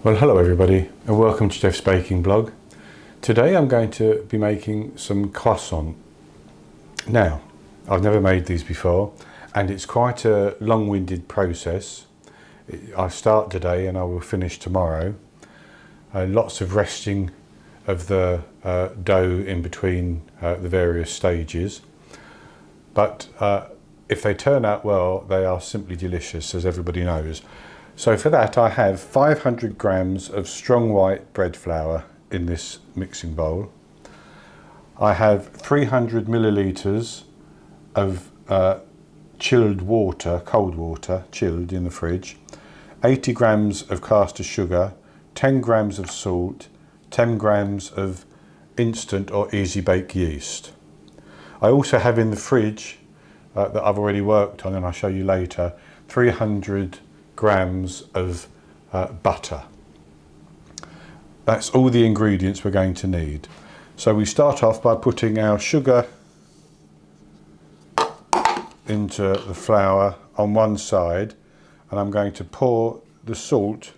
Well, hello everybody and welcome to Jeff's Baking Blog. Today I'm going to be making some croissants. Now, I've never made these before and it's quite a long-winded process. I start today and I will finish tomorrow. Lots of resting of the dough in between the various stages. But if they turn out well, they are simply delicious, as everybody knows. So for that I have 500 grams of strong white bread flour in this mixing bowl. I have 300 millilitres of chilled water, cold water, chilled in the fridge, 80 grams of caster sugar, 10 grams of salt, 10 grams of instant or easy bake yeast. I also have in the fridge that I've already worked on and I'll show you later, 300 grams of butter. That's all the ingredients we're going to need. So we start off by putting our sugar into the flour on one side, and I'm going to pour the salt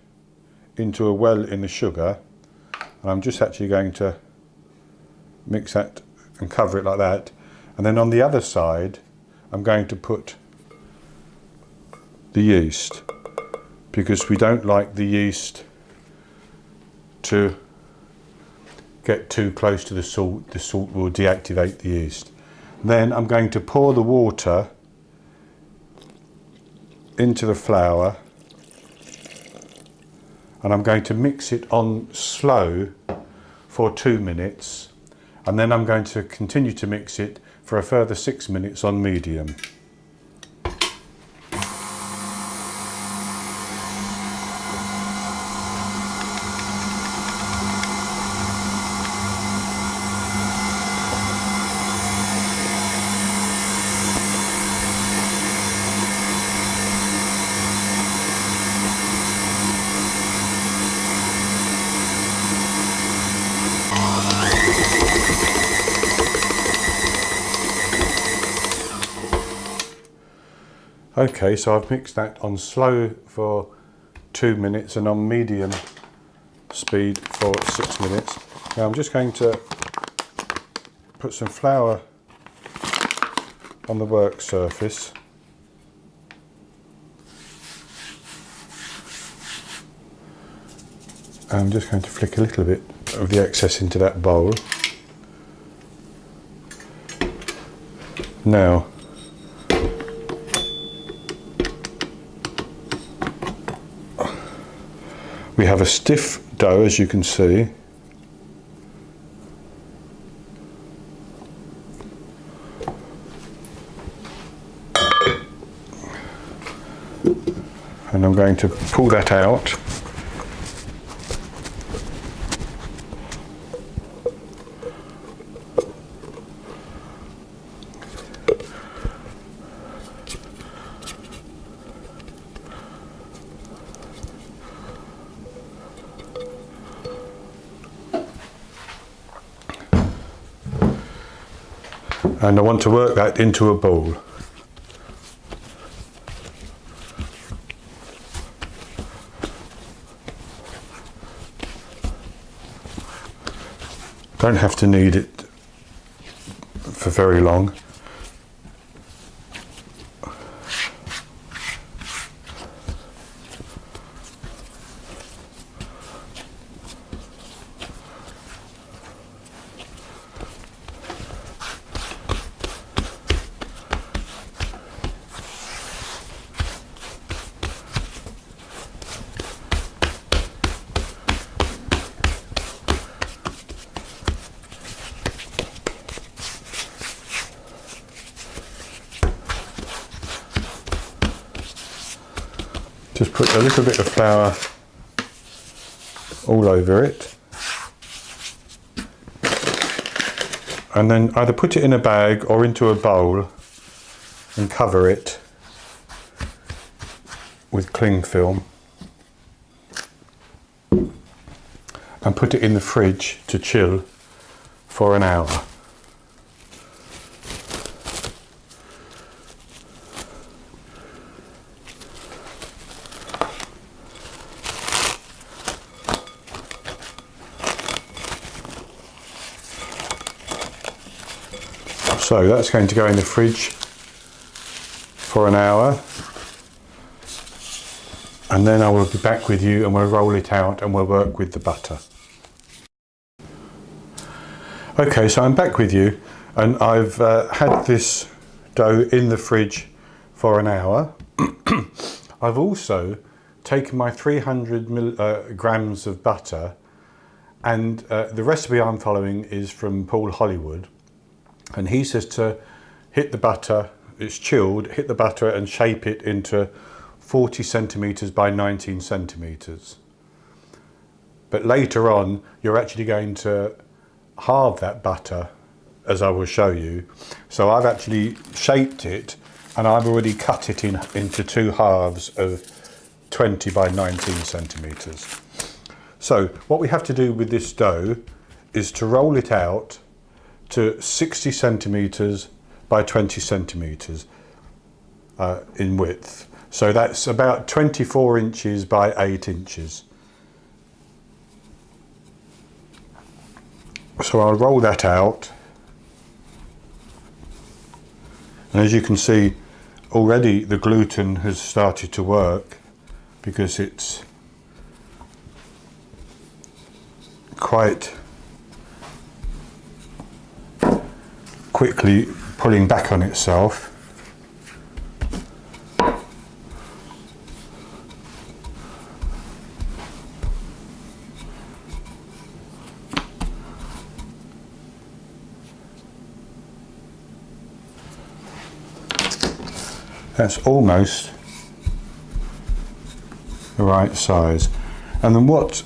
into a well in the sugar, and I'm just actually going to mix that and cover it like that, and then on the other side I'm going to put the yeast, because we don't like the yeast to get too close to the salt. The salt will deactivate the yeast. Then I'm going to pour the water into the flour and I'm going to mix it on slow for 2 minutes, and then I'm going to continue to mix it for a further 6 minutes on medium. Okay, so I've mixed that on slow for 2 minutes and on medium speed for 6 minutes. Now I'm just going to put some flour on the work surface. I'm just going to flick a little bit of the excess into that bowl. Now, we have a stiff dough, as you can see. And I'm going to pull that out. And I want to work that into a ball. Don't have to knead it for very long. Just put a little bit of flour all over it, and then either put it in a bag or into a bowl and cover it with cling film and put it in the fridge to chill for an hour. So that's going to go in the fridge for an hour, and then I will be back with you and we'll roll it out and we'll work with the butter. Okay, so I'm back with you, and I've had this dough in the fridge for an hour. I've also taken my 300 grams of butter, and the recipe I'm following is from Paul Hollywood, and he says to hit the butter, it's chilled, hit the butter and shape it into 40 centimetres by 19 centimetres. But later on you're actually going to halve that butter, as I will show you. So I've actually shaped it, and I've already cut it into two halves of 20 by 19 centimetres. So what we have to do with this dough is to roll it out to 60 centimetres by 20 centimetres in width. So that's about 24 inches by 8 inches. So I'll roll that out, and as you can see already the gluten has started to work, because it's quite quickly pulling back on itself. That's almost the right size. And then what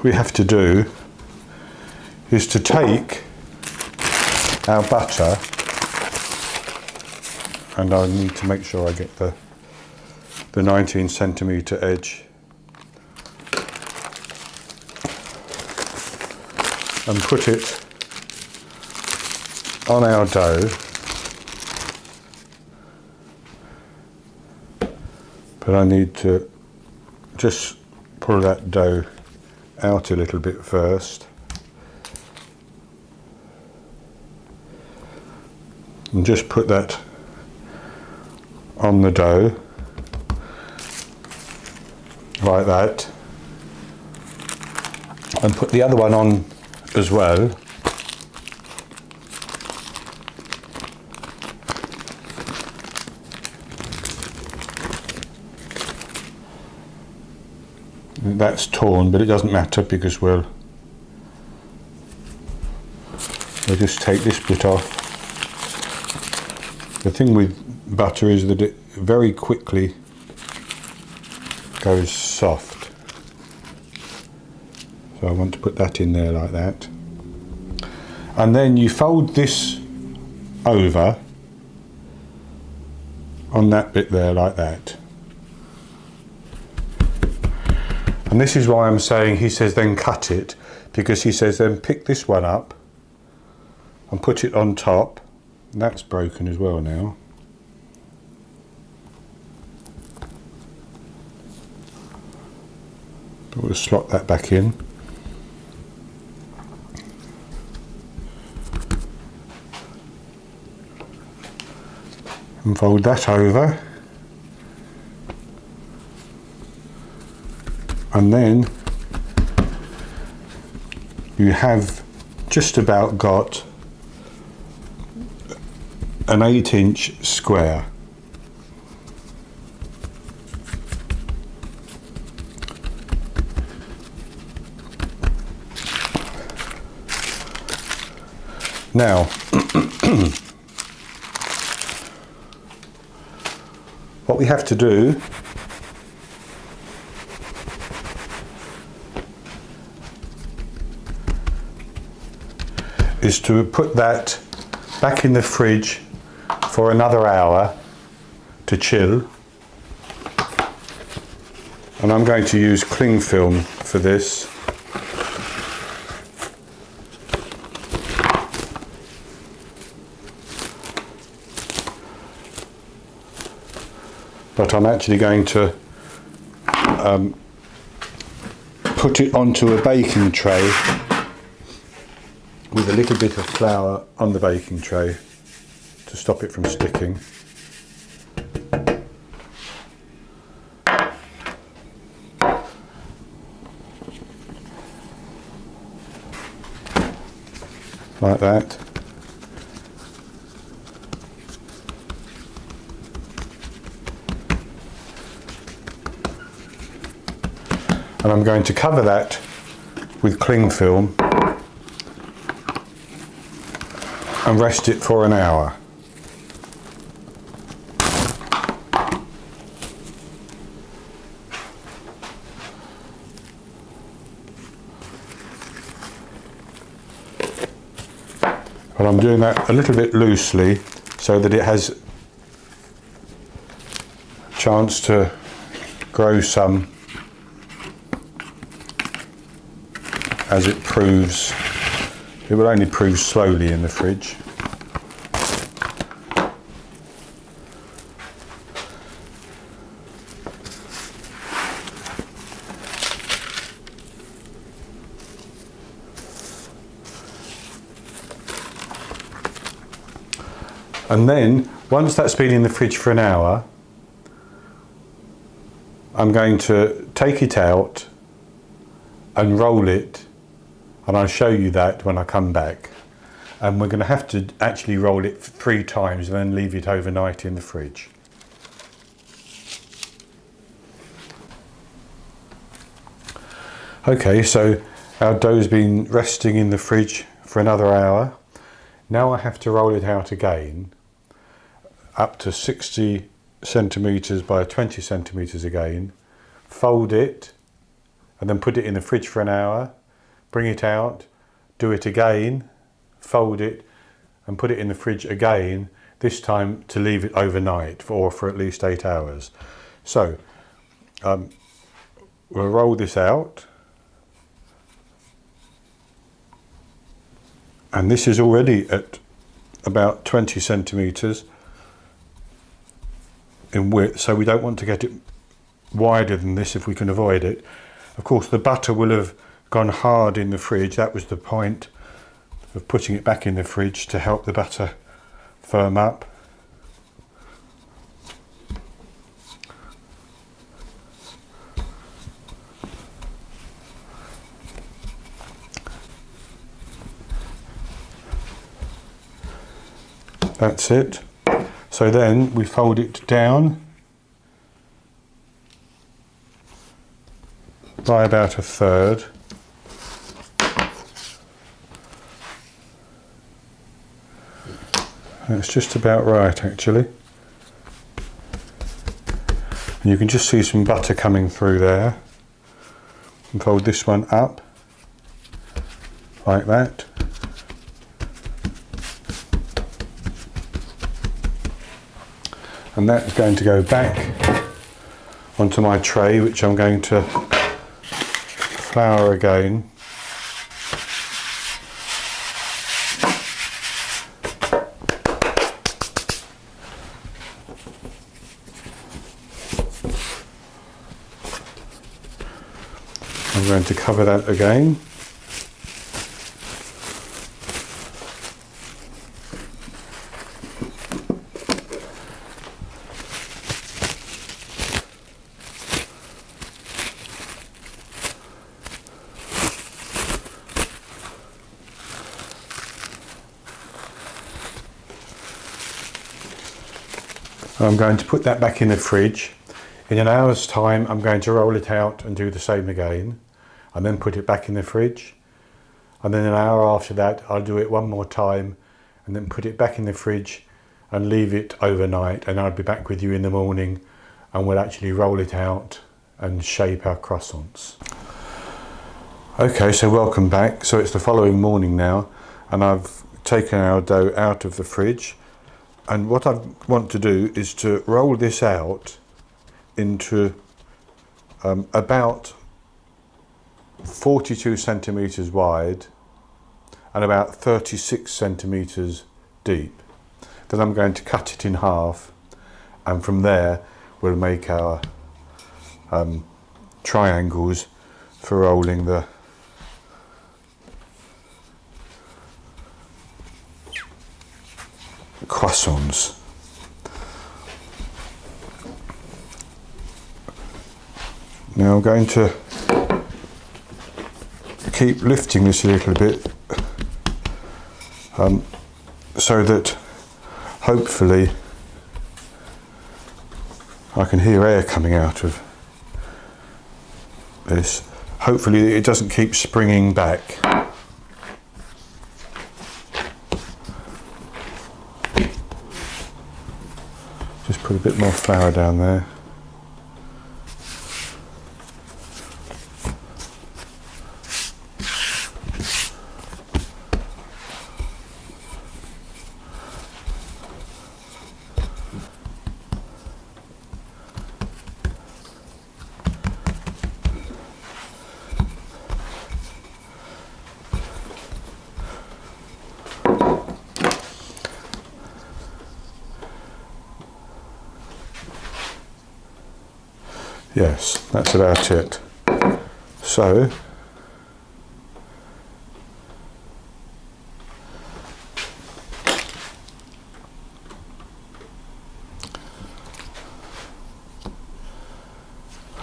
we have to do is to take our butter, and I need to make sure I get the 19 centimetre edge, and put it on our dough. But I need to just pull that dough out a little bit first, and just put that on the dough like that, and put the other one on as well. That's torn, but it doesn't matter, because we'll just take this bit off. The thing with butter is that it very quickly goes soft. So I want to put that in there like that. And then you fold this over on that bit there like that. And this is why I'm saying, he says then cut it, because he says then pick this one up and put it on top. And that's broken as well now. But we'll slot that back in. And fold that over. And then you have just about got an 8-inch square. Now, what we have to do is to put that back in the fridge for another hour to chill. And I'm going to use cling film for this. But I'm actually going to put it onto a baking tray with a little bit of flour on the baking tray to stop it from sticking. Like that. And I'm going to cover that with cling film and rest it for an hour. But I'm doing that a little bit loosely so that it has a chance to grow some as it proves. It will only prove slowly in the fridge. And then, once that's been in the fridge for an hour, I'm going to take it out and roll it, and I'll show you that when I come back. And we're going to have to actually roll it 3 times and then leave it overnight in the fridge. Okay, so our dough's been resting in the fridge for another hour. Now I have to roll it out again, up to 60 centimetres by 20 centimetres again, fold it, and then put it in the fridge for an hour, bring it out, do it again, fold it, and put it in the fridge again, this time to leave it overnight for at least 8 hours. So, we'll roll this out. And this is already at about 20 centimetres in width, so we don't want to get it wider than this if we can avoid it. Of course, the butter will have gone hard in the fridge. That was the point of putting it back in the fridge, to help the butter firm up. That's it. So then we fold it down by about 1/3. That's just about right, actually. And you can just see some butter coming through there. And fold this one up like that. And that's going to go back onto my tray, which I'm going to flour again. I'm going to cover that again. I'm going to put that back in the fridge. In an hour's time, I'm going to roll it out and do the same again, and then put it back in the fridge. And then an hour after that, I'll do it one more time and then put it back in the fridge and leave it overnight. And I'll be back with you in the morning and we'll actually roll it out and shape our croissants. Okay, so welcome back. So it's the following morning now, and I've taken our dough out of the fridge. And what I want to do is to roll this out into about 42 centimetres wide and about 36 centimetres deep. Then I'm going to cut it in half, and from there we'll make our triangles for rolling the croissants. Now I'm going to keep lifting this a little bit so that hopefully I can hear air coming out of this. Hopefully it doesn't keep springing back. Just put a bit more flour down there. Yes, that's about it. So,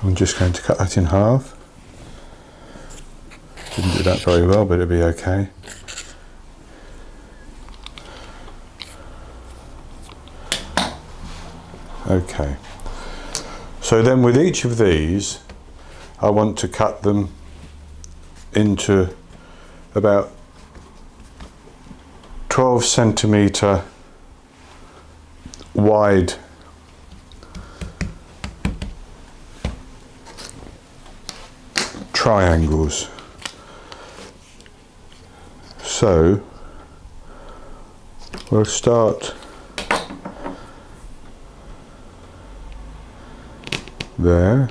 I'm just going to cut that in half. Didn't do that very well, but it'll be okay. Okay. So then with each of these, I want to cut them into about 12 centimetre wide triangles. So we'll start there.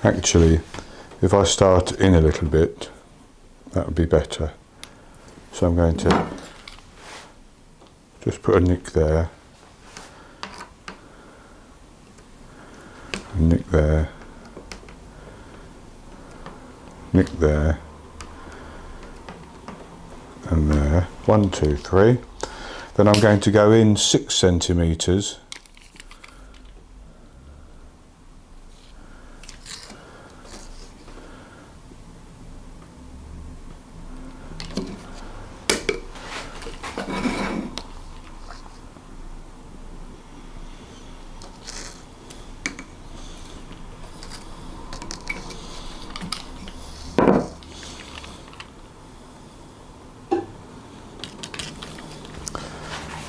Actually, if I start in a little bit, that would be better. So I'm going to just put a nick there, a nick there, nick there, and there. 1, 2, 3. Then I'm going to go in 6 centimetres.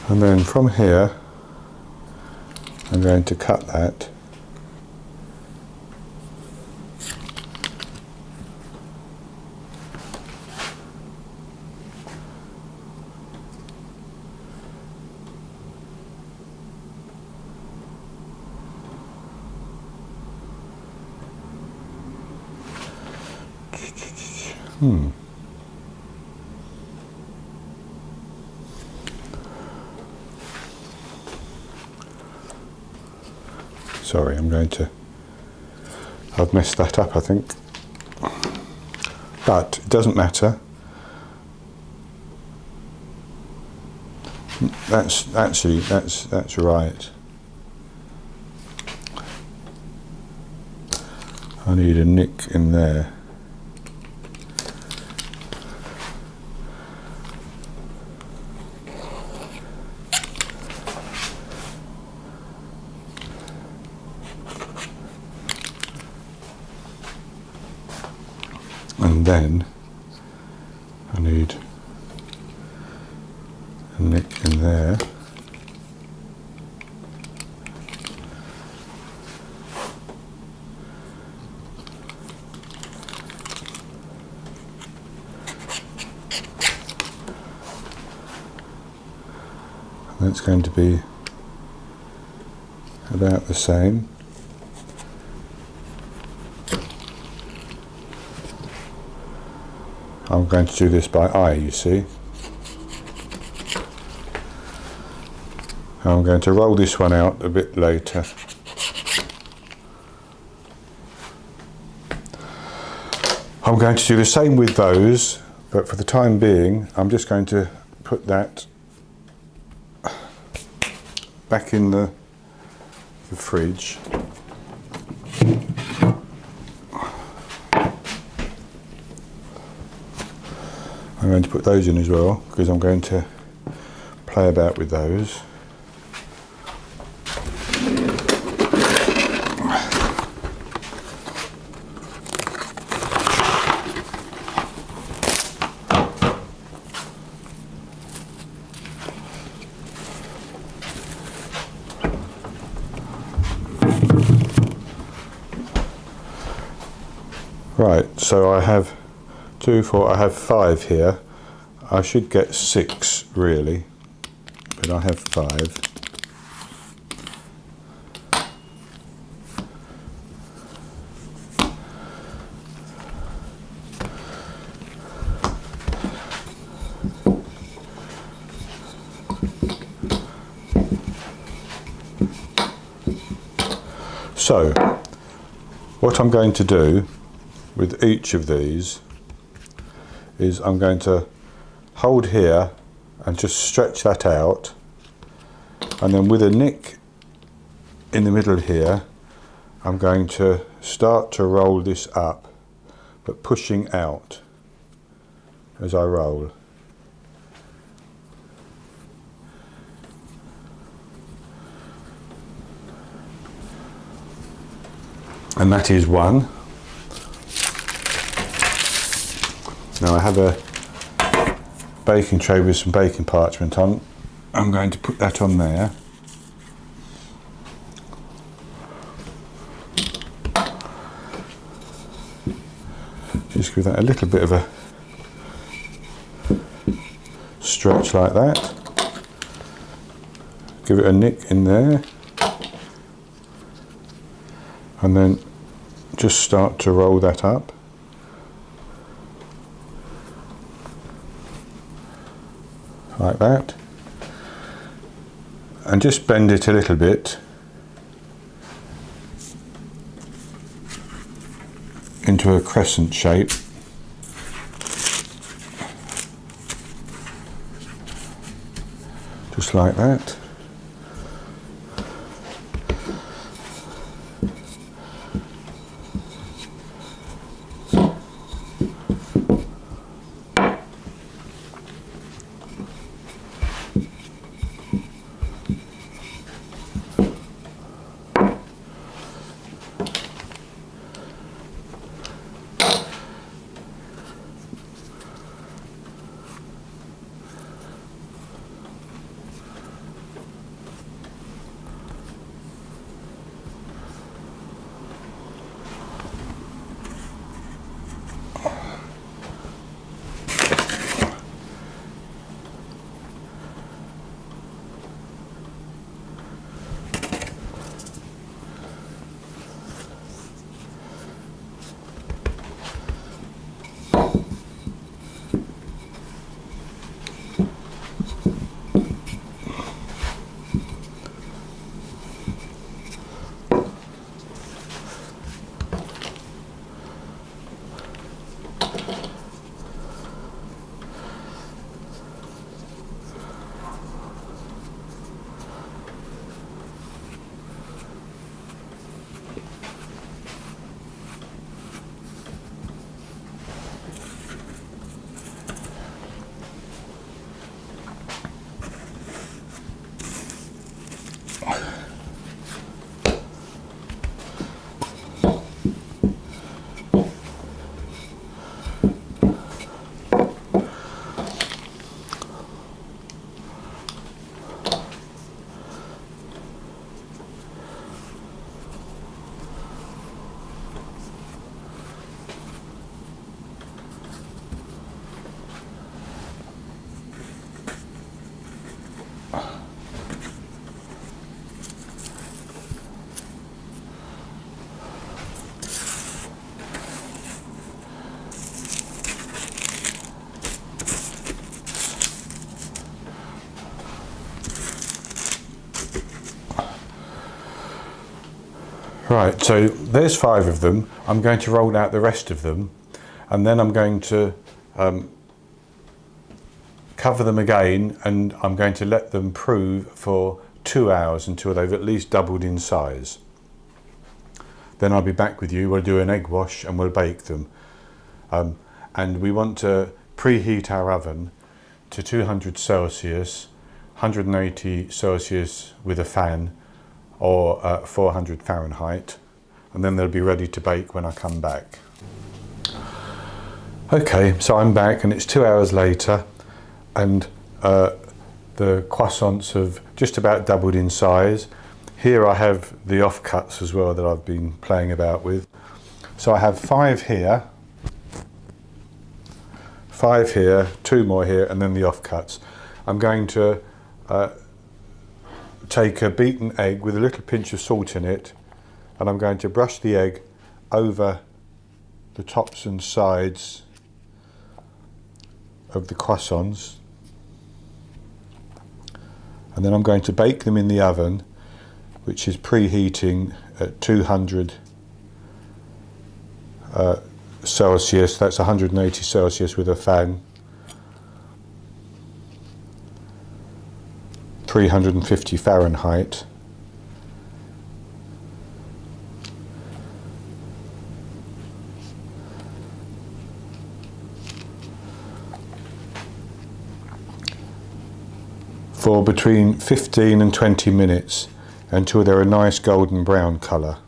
And then from here, I'm going to cut that . Sorry, I've messed that up, I think. But it doesn't matter. That's right. I need a nick in there. And then I need a nick in there. And that's going to be about the same. I'm going to do this by eye, you see. I'm going to roll this one out a bit later. I'm going to do the same with those, but for the time being I'm just going to put that back in the fridge. I'm going to put those in as well because I'm going to play about with those. Right, so I have 2, 4, I have 5 here. I should get 6 really, but I have 5. So, what I'm going to do with each of these is I'm going to hold here and just stretch that out, and then with a nick in the middle here I'm going to start to roll this up, but pushing out as I roll. And that is one. Now I have a baking tray with some baking parchment on. I'm going to put that on there. Just give that a little bit of a stretch like that. Give it a nick in there. And then just start to roll that up. Like that, and just bend it a little bit into a crescent shape. Just like that. Right, so there's 5 of them. I'm going to roll out the rest of them, and then I'm going to cover them again, and I'm going to let them prove for 2 hours until they've at least doubled in size. Then I'll be back with you. We'll do an egg wash and we'll bake them. And we want to preheat our oven to 200 Celsius, 180 Celsius with a fan, or 400 Fahrenheit, and then they'll be ready to bake when I come back. Okay, so I'm back and it's 2 hours later, and the croissants have just about doubled in size. Here I have the offcuts as well that I've been playing about with. So I have 5 here, 5 here, 2 more here, and then the offcuts. I'm going to take a beaten egg with a little pinch of salt in it, and I'm going to brush the egg over the tops and sides of the croissants, and then I'm going to bake them in the oven, which is preheating at 200 Celsius, that's 180 Celsius with a fan, 350 Fahrenheit. For between 15 and 20 minutes until they're a nice golden brown colour.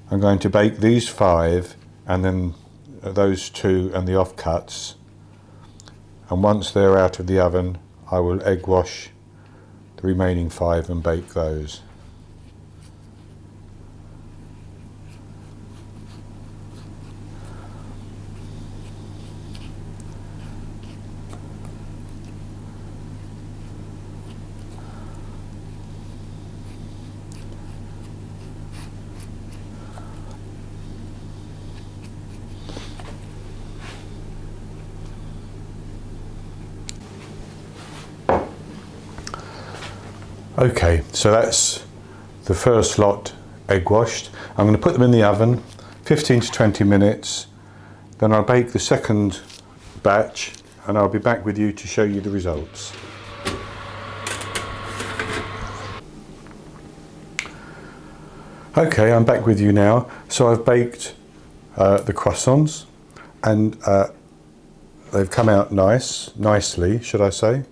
I'm going to bake these 5 and then those 2 and the offcuts, and once they're out of the oven I will egg wash the remaining 5 and bake those. Okay, so that's the first lot egg washed. I'm going to put them in the oven 15 to 20 minutes, then I'll bake the second batch and I'll be back with you to show you the results. Okay, I'm back with you now. So I've baked the croissants, and they've come out nicely, should I say.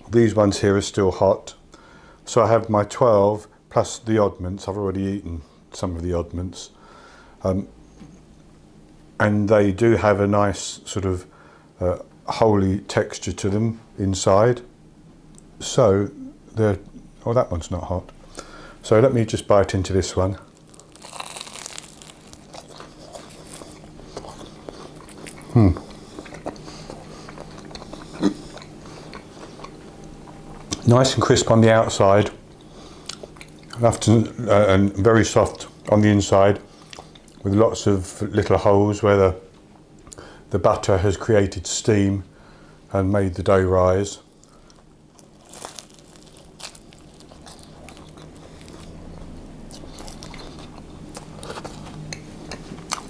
These ones here are still hot. So I have my 12 plus the oddments. I've already eaten some of the oddments. And they do have a nice sort of holy texture to them inside. So they're, oh, that one's not hot. So let me just bite into this one. Nice and crisp on the outside, and very soft on the inside, with lots of little holes where the butter has created steam and made the dough rise.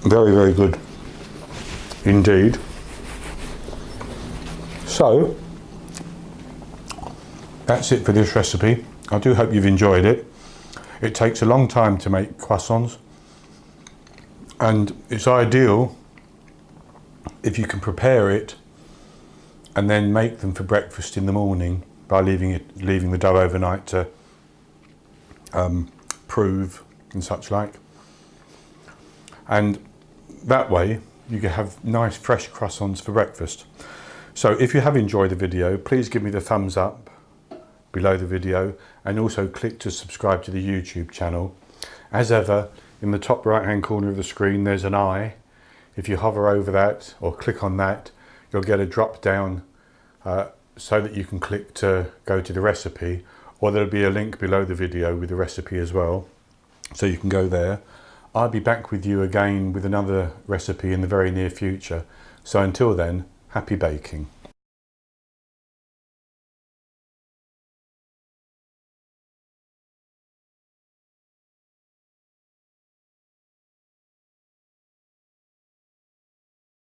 Very, very good indeed. So that's it for this recipe. I do hope you've enjoyed it. It takes a long time to make croissants, and it's ideal if you can prepare it and then make them for breakfast in the morning by leaving the dough overnight to prove and such like. And that way you can have nice fresh croissants for breakfast. So if you have enjoyed the video, please give me the thumbs up below the video, and also click to subscribe to the YouTube channel. As ever, in the top right hand corner of the screen there's an eye. If you hover over that or click on that, you'll get a drop down so that you can click to go to the recipe, or there'll be a link below the video with the recipe as well, so you can go there. I'll be back with you again with another recipe in the very near future. So until then, happy baking.